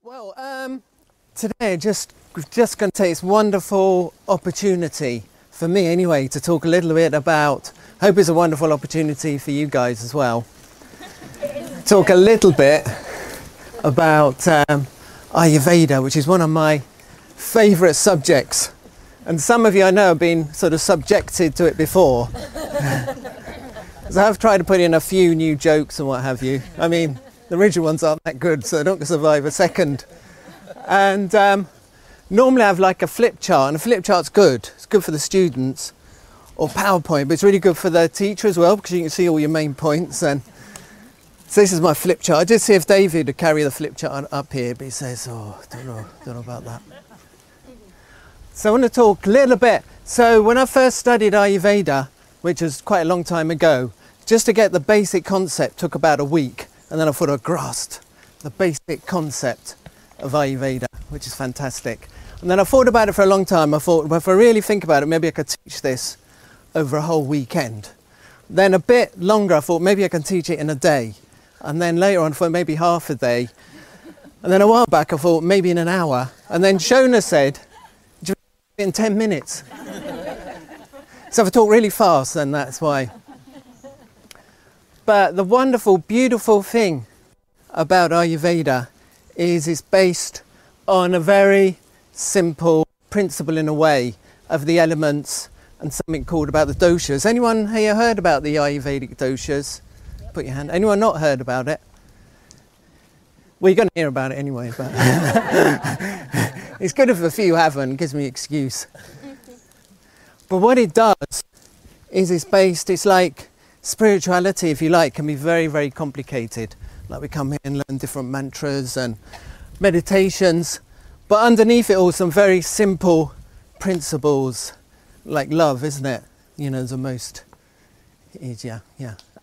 Well, today just going to take this wonderful opportunity, for me anyway, to talk a little bit about, hope it's a wonderful opportunity for you guys as well, talk a little bit about Ayurveda, which is one of my favourite subjects. And some of you I know have been sort of subjected to it before. So I've tried to put in a few new jokes and what have you. I mean, the original ones aren't that good, so they're not going to survive a second. And normally I have like a flip chart, and a flip chart's good. It's good for the students, or PowerPoint, but it's really good for the teacher as well, because you can see all your main points. And so this is my flip chart. I did see if David would carry the flip chart up here, but he says, oh, don't know about that. So I want to talk a little bit. So when I first studied Ayurveda, which was quite a long time ago, just to get the basic concept took about a week. And then I thought I grasped the basic concept of Ayurveda, which is fantastic. And then I thought about it for a long time. I thought, well, if I really think about it, maybe I could teach this over a whole weekend. Then a bit longer, I thought maybe I can teach it in a day. And then later on, for maybe half a day. And then a while back, I thought maybe in an hour. And then Shona said, in 10 minutes. So if I talk really fast, then that's why. But the wonderful, beautiful thing about Ayurveda is it's based on a very simple principle, in a way, of the elements and something called about the doshas. Anyone here heard about the Ayurvedic doshas? Put your hand. Anyone not heard about it? Well, you're going to hear about it anyway, but it's good if a few haven't. It gives me an excuse. But what it does is it's like spirituality, if you like, can be very, very complicated. Like we come here and learn different mantras and meditations, but underneath it all some very simple principles, like love, isn't it? You know, the most is, yeah.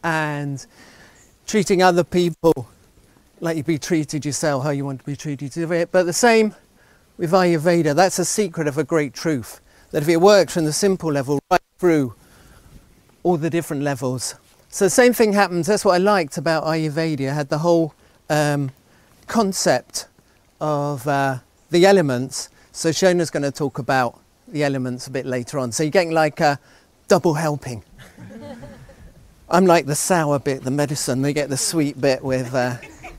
And treating other people like you'd be treated yourself, how you want to be treated. But the same with Ayurveda, that's a secret of a great truth, that if it works from the simple level right through all the different levels. So the same thing happens. That's what I liked about Ayurveda. It had the whole concept of the elements. So Shona's going to talk about the elements a bit later on. So you're getting like a double helping. I'm like the sour bit, the medicine. They get the sweet bit with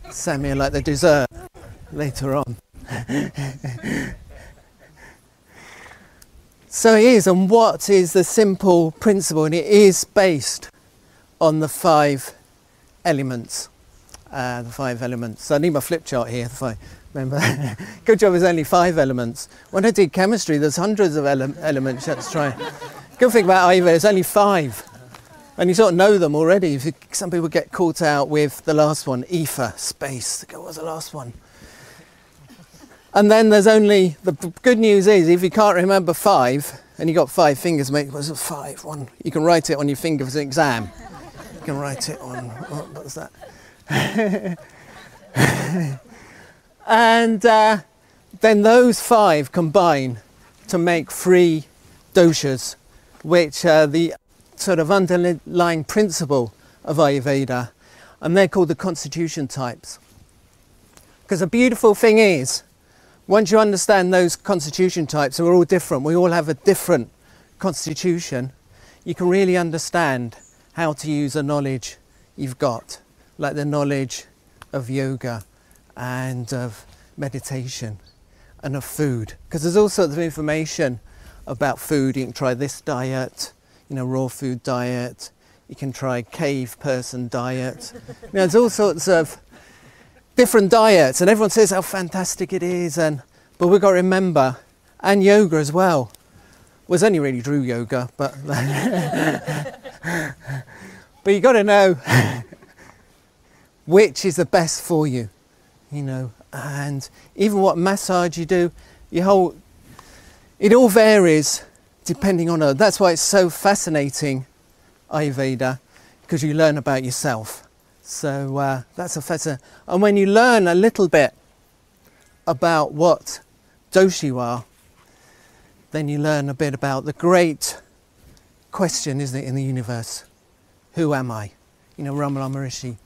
Samir, like the dessert later on. So it is, and what is the simple principle? And it is based on the 5 elements. The 5 elements. So I need my flip chart here. Remember, good job. There's only 5 elements. When I did chemistry, there's hundreds of elements. Let's try. Good thing about Ayurveda, there's only 5, and you sort of know them already. Some people get caught out with the last one, ether, space. What was the last one? And then there's only, the good news is, if you can't remember 5, and you got 5 fingers, mate, what's it, 5? 1. You can write it on your finger for an exam. You can write it on, what was that? And then those 5 combine to make 3 doshas, which are the sort of underlying principle of Ayurveda. And they're called the constitution types. Because the beautiful thing is, once you understand those constitution types, and we're all different, we all have a different constitution, you can really understand how to use the knowledge you've got, like the knowledge of yoga and of meditation and of food. Because there's all sorts of information about food. You can try this diet, raw food diet. You can try cave person diet. There's all sorts of different diets, and everyone says how fantastic it is, but we've got to remember, and yoga as well. Well, it's only really true yoga, but but you've got to know which is the best for you, and even what massage you do, it all varies depending on it. That's why it's so fascinating, Ayurveda, because you learn about yourself. So that's a fascinating. And when you learn a little bit about what dosha you are, then you learn a bit about the great question, isn't it, in the universe? Who am I? Ramana Maharishi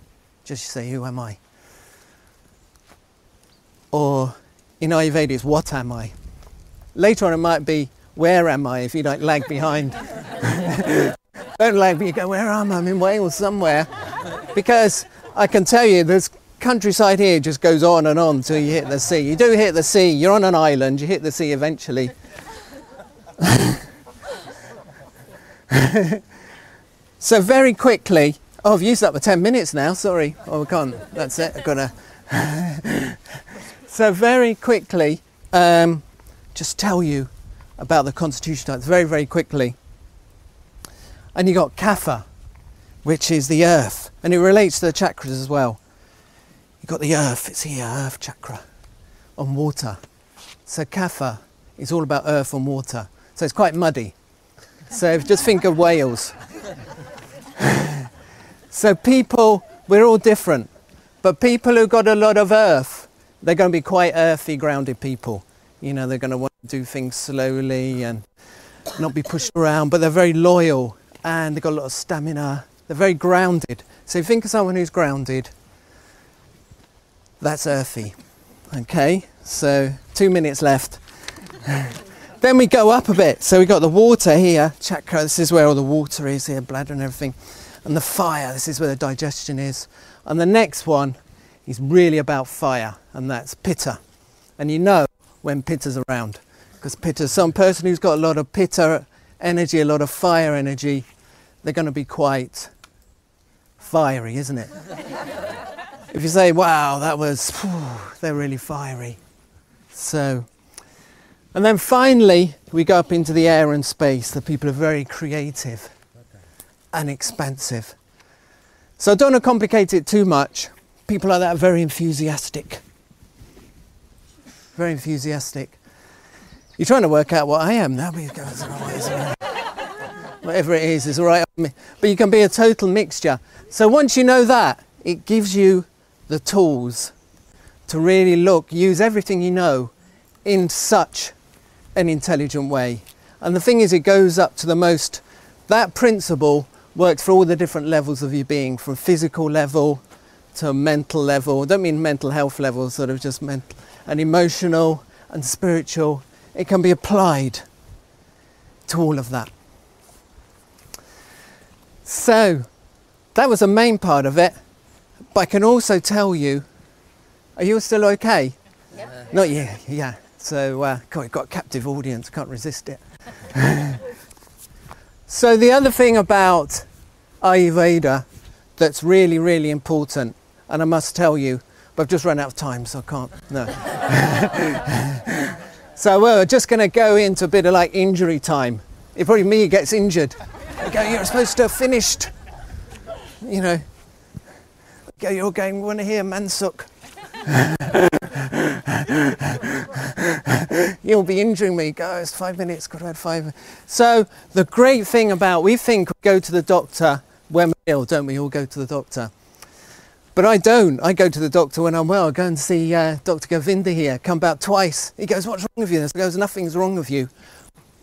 just say, who am I? or in Ayurveda it's what am I? Later on it might be where am I, if you don't lag behind. Don't lag, but you go, where am I? I'm in Wales somewhere. Because I can tell you, this countryside here just goes on and on till you hit the sea. You do hit the sea, you're on an island, you hit the sea eventually. So very quickly, oh, I've used up the 10 minutes now, sorry. Oh, I can't, that's it, I've got to. So very quickly, just tell you about the constitution types, very, very quickly. And you got Kapha, which is the earth, and it relates to the chakras as well. You've got the earth, it's here, earth chakra, on water. So Kapha is all about earth and water. So it's quite muddy. So just think of Wales. So people, we're all different. But people who've got a lot of earth, they're going to be quite earthy, grounded people. You know, they're going to want to do things slowly and not be pushed around, but they're very loyal and they've got a lot of stamina. They're very grounded. So think of someone who's grounded. That's earthy. Okay, so 2 minutes left. Then we go up a bit. So we got the water here, chakra, this is where all the water is here, bladder and everything. And the fire, this is where the digestion is. And the next one is really about fire, and that's pitta. And you know when pitta's around, because pitta's some person who's got a lot of pitta energy, a lot of fire energy, they're going to be quite fiery, isn't it? If you say, wow, that was, they're really fiery. So, and then finally, we go up into the air and space. The people are very creative and expansive. So I don't want to complicate it too much. People like that are very enthusiastic. Very enthusiastic. You're trying to work out what I am now, but you go, whatever it is all right on me. But you can be a total mixture. So once you know that, it gives you the tools to really use everything you know in such an intelligent way. And the thing is, it goes up to the most, that principle works for all the different levels of your being, from physical level to mental level. I don't mean mental health level, sort of just mental and emotional and spiritual. It can be applied to all of that. So that was the main part of it. But I can also tell you, are you still okay? Yeah. Not yet, yeah. So, God, we've got a captive audience, can't resist it. So the other thing about Ayurveda that's really, really important, and I must tell you, but I've just run out of time, so I can't, no. So we're just going to go into a bit of like injury time. It's probably me who gets injured. You're supposed to have finished, you know. You're going, we want to hear Mansuk. You'll be injuring me. Go, it's 5 minutes, got to add 5. So the great thing about, we think we go to the doctor when we're ill, don't we? All go to the doctor. But I don't. I go to the doctor when I'm well. I go and see Dr. Govinda here, come about twice. He goes, what's wrong with you? I goes, nothing's wrong with you.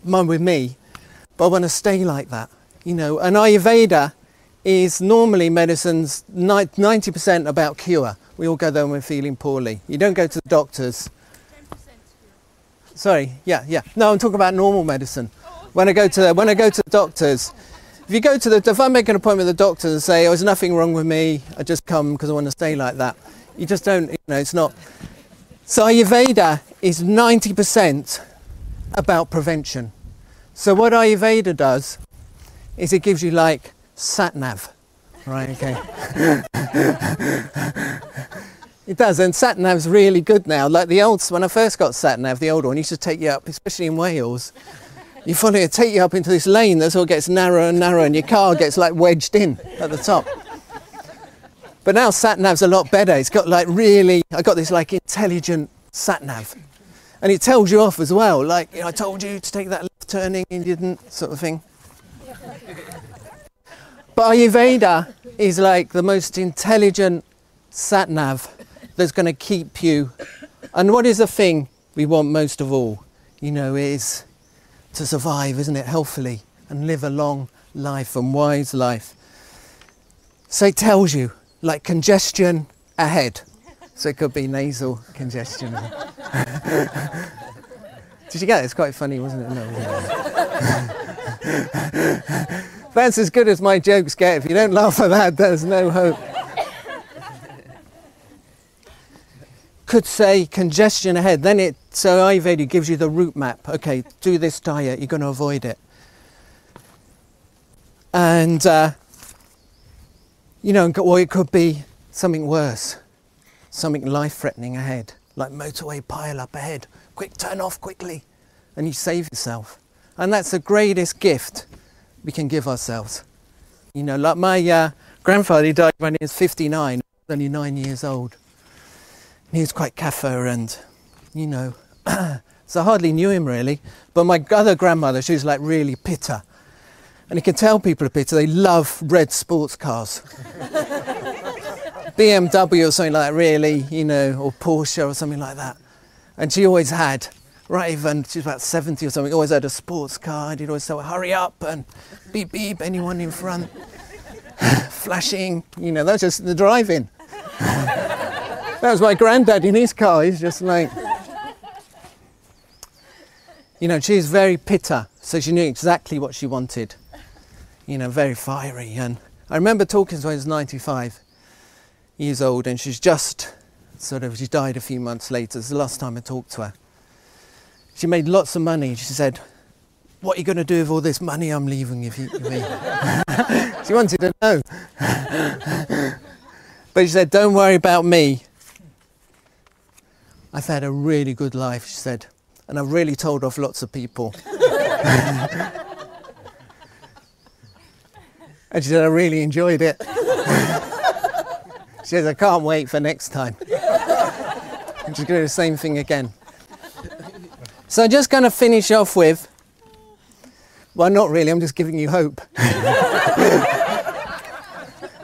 Mine with me. But I want to stay like that. You know, and Ayurveda is normally medicine's 90% about cure. We all go there when we're feeling poorly. You don't go to the doctors. 10% Sorry, yeah. No, I'm talking about normal medicine. When I go to the doctors, if I make an appointment with the doctor and say, oh, there's nothing wrong with me, I just come because I want to stay like that. You just don't, you know, it's not. So Ayurveda is 90% about prevention. So what Ayurveda does is it gives you like satnav, right? Okay. It does, and satnav's really good now. Like when I first got satnav, the old one used to take you up, especially in Wales. You follow it, take you up into this lane that all gets narrower and narrower, and your car gets like wedged in at the top. But now satnav's a lot better. It's got like I got this like intelligent satnav, and it tells you off as well. Like, you know, I told you to take that left turning and you didn't, sort of thing. But Ayurveda is like the most intelligent satnav that's going to keep you. And what is the thing we want most of all? You know, is to survive, isn't it, healthily and live a long life and wise life. So it tells you, like congestion ahead. So it could be nasal congestion. Did you get it? It's quite funny, wasn't it? No, that's as good as my jokes get. If you don't laugh at that, there's no hope. Could say congestion ahead. Then so Ayurveda gives you the route map. Okay, do this diet, you're going to avoid it. And, it could be something worse. Something life-threatening ahead, like motorway pile-up ahead. Quick, turn off quickly, and you save yourself. And that's the greatest gift we can give ourselves. Like my grandfather, he died when he was 59, only 9 years old. He was quite kafir and, so I hardly knew him really. But my other grandmother, she was like really pitta. And you can tell people are pitta, they love red sports cars. BMW or something like that really, or Porsche or something like that. And she always had, right, even she was about 70 or something, always had a sports car. And he'd always say, hurry up and beep, beep, anyone in front. Flashing, that's just the driving. That was my granddad in his car. He's just like, she's very pitta, so she knew exactly what she wanted. Very fiery. And I remember talking to her when I was 95 years old, and she's just she died a few months later. It's the last time I talked to her. She made lots of money. She said, what are you going to do with all this money I'm leaving me? She wanted to know. But she said, don't worry about me. I've had a really good life, she said, and I've really told off lots of people. And she said, I really enjoyed it. She says, I can't wait for next time. And she's going to do the same thing again. So I'm just going to finish off with, well, not really, I'm just giving you hope.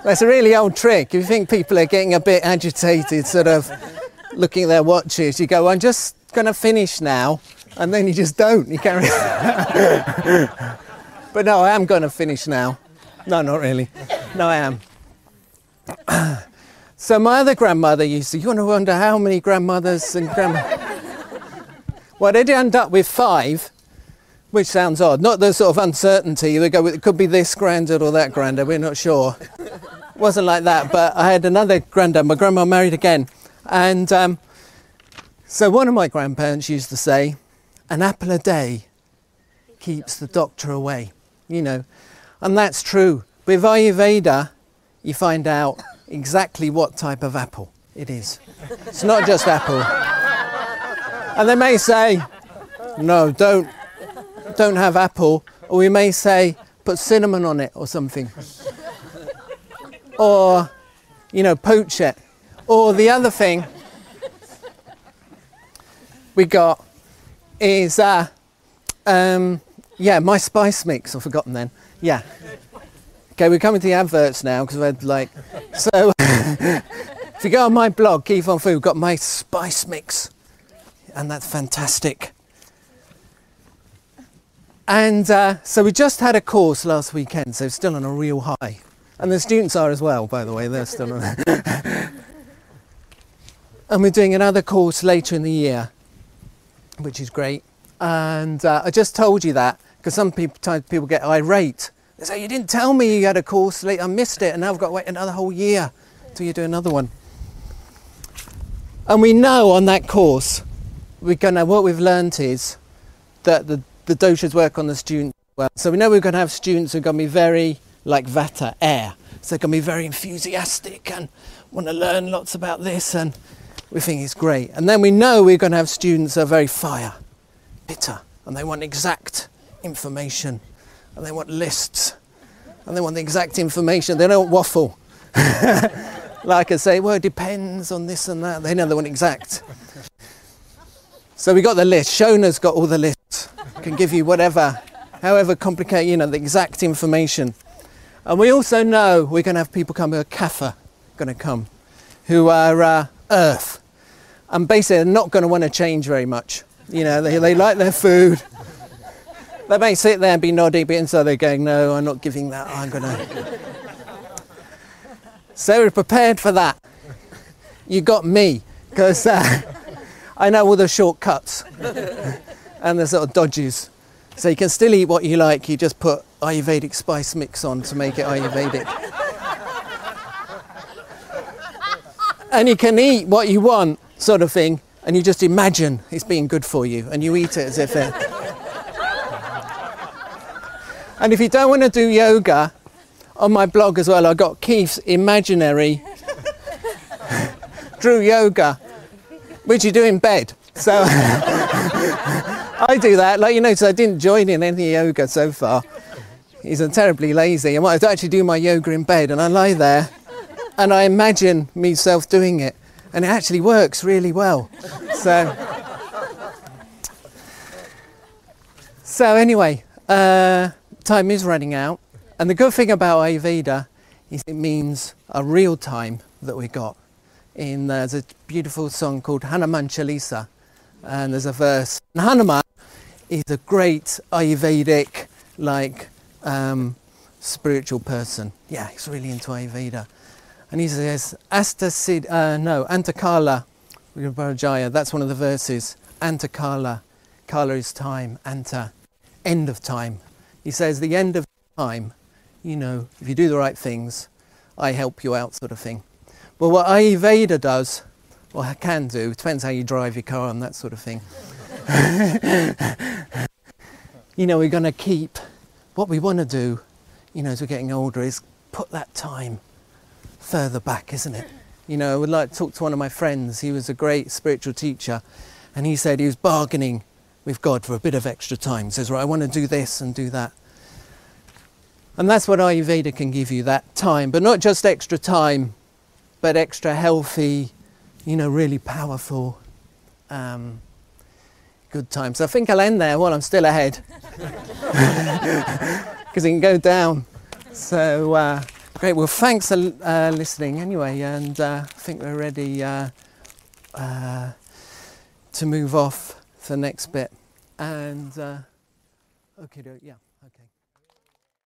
That's a really old trick. If you think people are getting a bit agitated, looking at their watches, you go, I'm just going to finish now, and then you just don't. You carry on. But no, I am going to finish now. No, not really. No, I am. So my other grandmother you want to wonder how many grandmothers and well, they did end up with 5, which sounds odd. Not the sort of uncertainty. They go, it could be this granddad or that granddad, we're not sure. It wasn't like that, but I had another granddad. My grandma married again. And so one of my grandparents used to say, an apple a day keeps the doctor away, and that's true. With Ayurveda, you find out exactly what type of apple it is. It's not just apple. And they may say, no, don't have apple, or we may say, put cinnamon on it or something. Or, poach it. Or the other thing we got is, my spice mix. I've forgotten then. Yeah. Okay, we're coming to the adverts now because we're so if you go on my blog, Keith on Food, we've got my spice mix, and that's fantastic. And so we just had a course last weekend, so still on a real high. And the students are as well, by the way, they're still on. And we're doing another course later in the year, which is great. And I just told you that because sometimes people get irate. They say, you didn't tell me you had a course late, I missed it, and now I've got to wait another whole year till you do another one. And we know on that course, what we've learnt is that the doshas work on the students well. So we know we're going to have students who are going to be very like vata, air. So they're going to be very enthusiastic and want to learn lots about this, and we think it's great. And then we know we're going to have students who are very fire, pitta, and they want exact information, and they want lists, and they want the exact information. They don't waffle. Like I say, well, it depends on this and that. They know they want exact. So we got the list. Shona's got all the lists. Can give you whatever, however complicated, the exact information. And we also know we're going to have people come who are kapha, going to come, who are earth. And basically they're not going to want to change very much. They like their food. They may sit there and be noddy, but inside they're going, no, I'm not giving that, I'm going to... So we're prepared for that. you got me, because I know all the shortcuts and the sort of dodges. So you can still eat what you like, you just put Ayurvedic spice mix on to make it Ayurvedic. And you can eat what you want, sort of thing, and you just imagine it's being good for you, and you eat it as if it... And if you don't want to do yoga, on my blog as well, I've got Keith's imaginary Drew yoga, which you do in bed. So I do that, like, you know, so I didn't join in any yoga so far. He's terribly lazy. I might actually do my yoga in bed, and I lie there and I imagine myself doing it, and it actually works really well. So anyway, time is running out, and the good thing about Ayurveda is it means a real time that we got. There's a beautiful song called Hanuman Chalisa, and there's a verse. And Hanuman is a great Ayurvedic, like, spiritual person. Yeah, he's really into Ayurveda. And he says, Antakala, Jaya, that's one of the verses. Antakala, Kala is time, Anta, end of time. He says, the end of time, you know, if you do the right things, I help you out, sort of thing. Well, what Ayurveda does, well, I can do, it depends how you drive your car and that sort of thing. You know, we're going to keep, what we want to do, you know, as we're getting older, is put that time further back, isn't it? You know, I would like to talk to one of my friends. He was a great spiritual teacher, and he said he was bargaining with God for a bit of extra time. He says, right, I want to do this and do that. And that's what Ayurveda can give you, that time, but not just extra time, but extra healthy, you know, really powerful, good time. So I think I'll end there while I'm still ahead, because it can go down. So great. Well, thanks for listening anyway, and I think we're ready to move off to the next bit. And okay, yeah, okay.